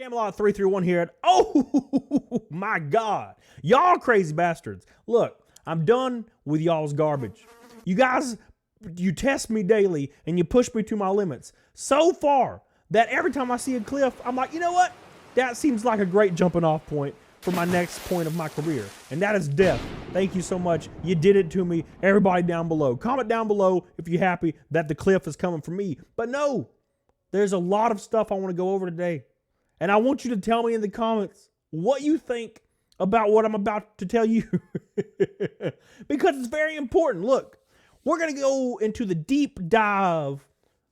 Camelot 331 here. Oh my God. Y'all crazy bastards. Look, I'm done with y'all's garbage. You guys, you test me daily and you push me to my limits so far that every time I see a cliff, I'm like, you know what? That seems like a great jumping off point for my next point of my career. And that is death. Thank you so much. You did it to me. Everybody down below. Comment down below if you're happy that the cliff is coming for me. But no, there's a lot of stuff I want to go over today. And I want you to tell me in the comments what you think about what I'm about to tell you. Because it's very important. Look, we're going to go into the deep dive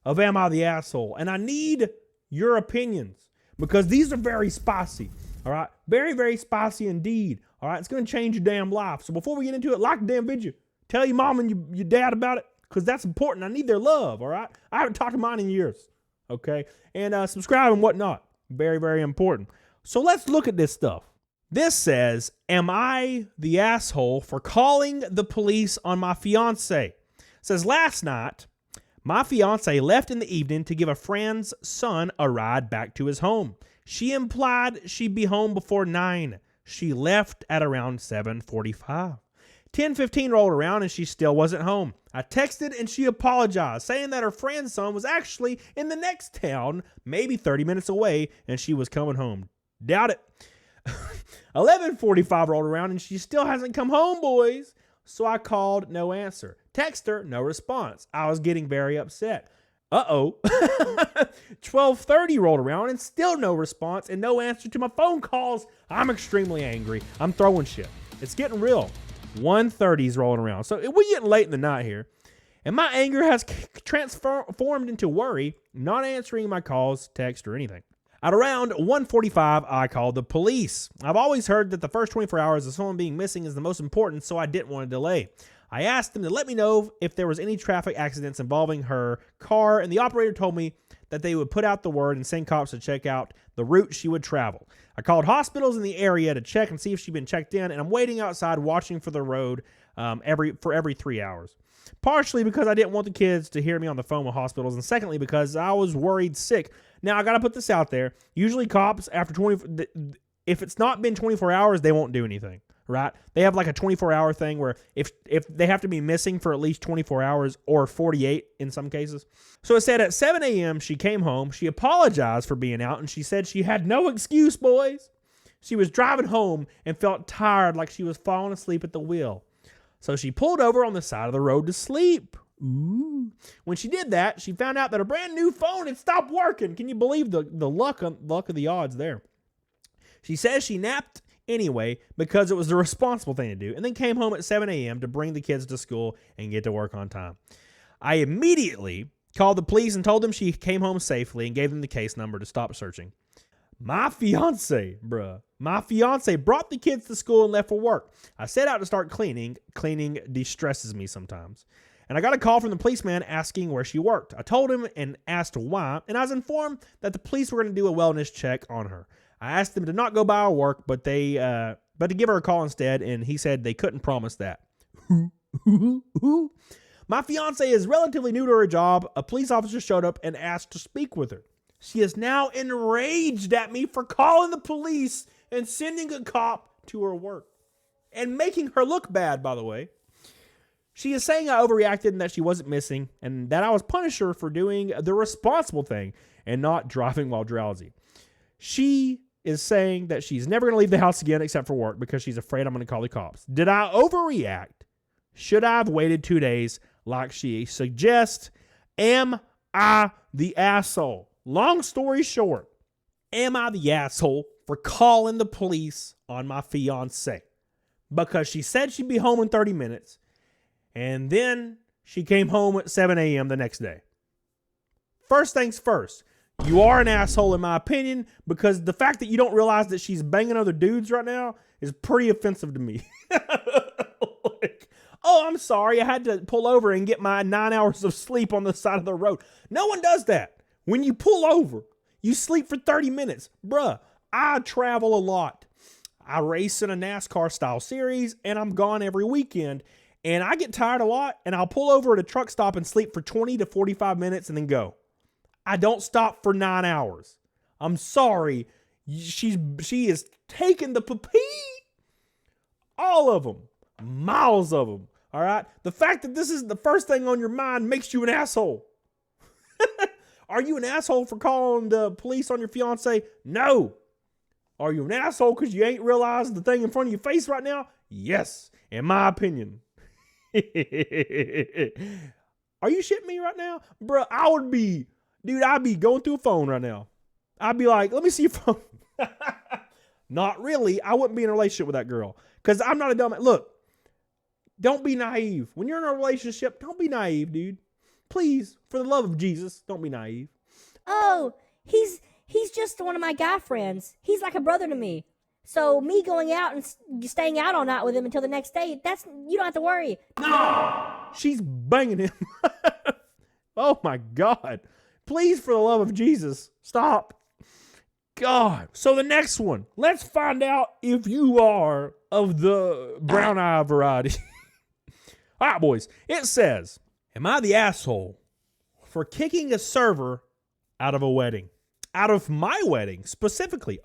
of Am I the Asshole? And I need your opinions because these are very spicy. All right. Very, very spicy indeed. All right. It's going to change your damn life. So before we get into it, like the damn video. Tell your mom and your dad about it because that's important. I need their love. All right. I haven't talked to mine in years. Okay. And subscribe and whatnot. Very, very important. So let's look at this stuff. This says, am I the asshole for calling the police on my fiance? It says, last night, my fiance left in the evening to give a friend's son a ride back to his home. She implied she'd be home before 9. She left at around 7:45. 10:15 rolled around and she still wasn't home. I texted and she apologized, saying that her friend's son was actually in the next town, maybe 30 minutes away, and she was coming home. Doubt it. 11:45 rolled around and she still hasn't come home, boys. So I called, no answer. Text her, no response. I was getting very upset. 12:30 rolled around and still no response and no answer to my phone calls. I'm extremely angry. I'm throwing shit. It's getting real. 1:30's rolling around. So we're getting late in the night here. And my anger has transformed into worry, not answering my calls, text, or anything. At around 1:45, I called the police. I've always heard that the first 24 hours of someone being missing is the most important, so I didn't want to delay. I asked them to let me know if there was any traffic accidents involving her car, and the operator told me that they would put out the word and send cops to check out the route she would travel. I called hospitals in the area to check and see if she'd been checked in, and I'm waiting outside watching for the road every 3 hours. Partially because I didn't want the kids to hear me on the phone with hospitals, and secondly because I was worried sick. Now, I got to put this out there. Usually cops, after 20, if it's not been 24 hours, they won't do anything, right? They have like a 24-hour thing where if they have to be missing for at least 24 hours or 48 in some cases. So it said at 7 a.m. she came home. She apologized for being out, and she said she had no excuse, boys. She was driving home and felt tired like she was falling asleep at the wheel. So she pulled over on the side of the road to sleep. Ooh. When she did that, she found out that her brand new phone had stopped working. Can you believe the luck of the odds there? She says she napped anyway because it was the responsible thing to do, and then came home at 7 a.m. to bring the kids to school and get to work on time. I immediately called the police and told them she came home safely and gave them the case number to stop searching. My fiance brought the kids to school and left for work. I set out to start cleaning. Cleaning distresses me sometimes. And I got a call from the policeman asking where she worked. I told him and asked why, and I was informed that the police were going to do a wellness check on her. I asked them to not go by her work, but to give her a call instead, and he said they couldn't promise that. My fiance is relatively new to her job. A police officer showed up and asked to speak with her. She is now enraged at me for calling the police and sending a cop to her work. And making her look bad, by the way. She is saying I overreacted and that she wasn't missing, and that I was punished her for doing the responsible thing and not driving while drowsy. She is saying that she's never going to leave the house again except for work because she's afraid I'm going to call the cops. Did I overreact? Should I have waited 2 days like she suggests? Am I the asshole? Long story short, am I the asshole for calling the police on my fiance? Because she said she'd be home in 30 minutes, and then she came home at 7 a.m. the next day. First things first, you are an asshole in my opinion, because the fact that you don't realize that she's banging other dudes right now is pretty offensive to me. Like, oh, I'm sorry, I had to pull over and get my 9 hours of sleep on the side of the road. No one does that. When you pull over, you sleep for 30 minutes. Bruh, I travel a lot. I race in a NASCAR style series, and I'm gone every weekend. And I get tired a lot, and I'll pull over at a truck stop and sleep for 20 to 45 minutes and then go. I don't stop for 9 hours. I'm sorry. She is taking the pee. All of them. Miles of them. All right? The fact that this is the first thing on your mind makes you an asshole. Are you an asshole for calling the police on your fiance? No. Are you an asshole because you ain't realized the thing in front of your face right now? Yes, in my opinion. Are you shitting me right now? Bro, I'd be going through a phone right now. I'd be like, let me see your phone. Not really. I wouldn't be in a relationship with that girl because I'm not a dumb. Look, don't be naive. When you're in a relationship, don't be naive, dude. Please, for the love of Jesus, don't be naive. Oh, he's just one of my guy friends. He's like a brother to me. So me going out and staying out all night with him until the next day, you don't have to worry. No! She's banging him. Oh my God. Please, for the love of Jesus, stop. God. So the next one. Let's find out if you are of the brown eye variety. All right, boys. It says, am I the asshole for kicking a server out of a wedding? Out of my wedding, specifically.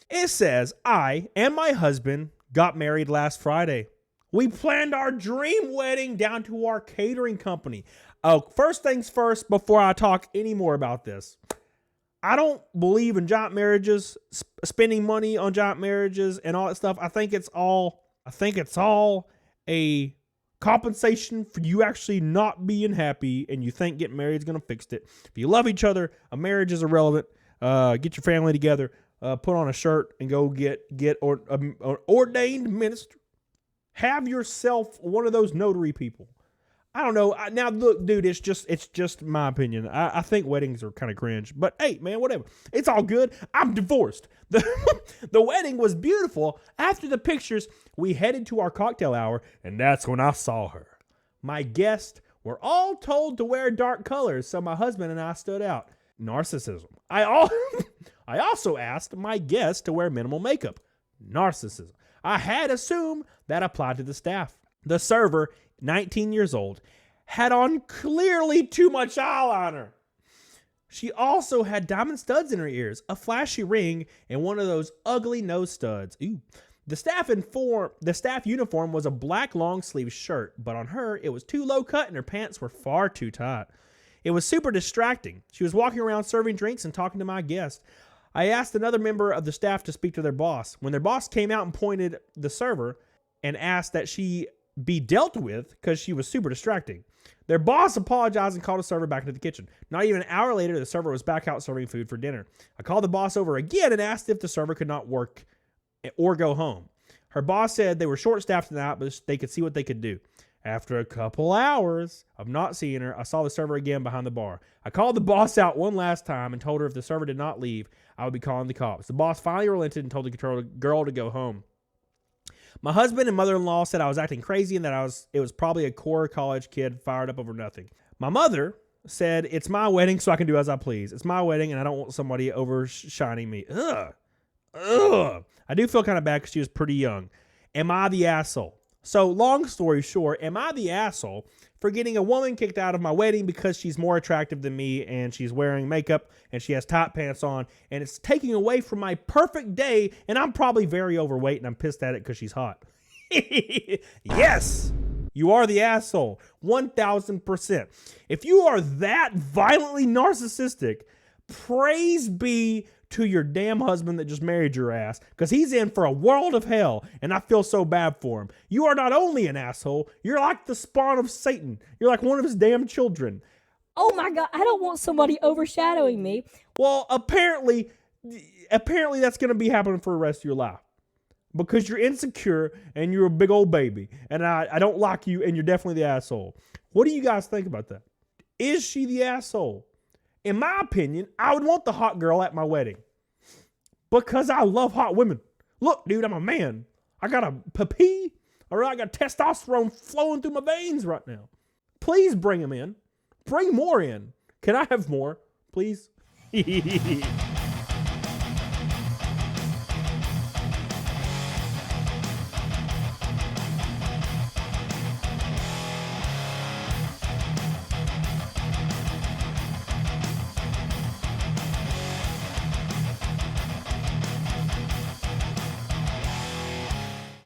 It says, I and my husband got married last Friday. We planned our dream wedding down to our catering company. First things first, before I talk any more about this. I don't believe in giant marriages, spending money on giant marriages and all that stuff. I think it's all a compensation for you actually not being happy and you think getting married is going to fix it. If you love each other, a marriage is irrelevant. Get your family together, put on a shirt and go get an ordained minister. Have yourself one of those notary people. I don't know. Now, look, dude, it's just my opinion. I think weddings are kind of cringe. But, hey, man, whatever. It's all good. I'm divorced. The wedding was beautiful. After the pictures, we headed to our cocktail hour, and that's when I saw her. My guests were all told to wear dark colors, so my husband and I stood out. Narcissism. I also asked my guests to wear minimal makeup. Narcissism. I had assumed that applied to the staff. The server, 19 years old, had on clearly too much eyeliner. She also had diamond studs in her ears, a flashy ring, and one of those ugly nose studs. Ooh. The staff uniform was a black long sleeve shirt, but on her, it was too low cut and her pants were far too tight. It was super distracting. She was walking around serving drinks and talking to my guests. I asked another member of the staff to speak to their boss. When their boss came out and pointed the server and asked that she be dealt with because she was super distracting. Their boss apologized and called the server back into the kitchen. Not even an hour later, the server was back out serving food for dinner. I called the boss over again and asked if the server could not work or go home. Her boss said they were short-staffed tonight, but they could see what they could do. After a couple hours of not seeing her, I saw the server again behind the bar. I called the boss out one last time and told her if the server did not leave, I would be calling the cops. The boss finally relented and told the girl to go home. My husband and mother-in-law said I was acting crazy and that it was probably a core college kid fired up over nothing. My mother said it's my wedding, so I can do as I please. It's my wedding, and I don't want somebody overshining me. Ugh. I do feel kind of bad because she was pretty young. Am I the asshole? So, long story short, am I the asshole for getting a woman kicked out of my wedding because she's more attractive than me and she's wearing makeup and she has tight pants on and it's taking away from my perfect day and I'm probably very overweight and I'm pissed at it because she's hot? Yes, you are the asshole. 1,000%. If you are that violently narcissistic, praise be to your damn husband that just married your ass, because he's in for a world of hell, and I feel so bad for him. You are not only an asshole, you're like the spawn of Satan. You're like one of his damn children. Oh my God, I don't want somebody overshadowing me. Well, apparently that's going to be happening for the rest of your life, because you're insecure and you're a big old baby, and I don't like you, and you're definitely the asshole. What do you guys think about that? Is she the asshole? In my opinion, I would want the hot girl at my wedding because I love hot women. Look, dude, I'm a man. I got a pee, or I got testosterone flowing through my veins right now. Please bring them in. Bring more in. Can I have more, please?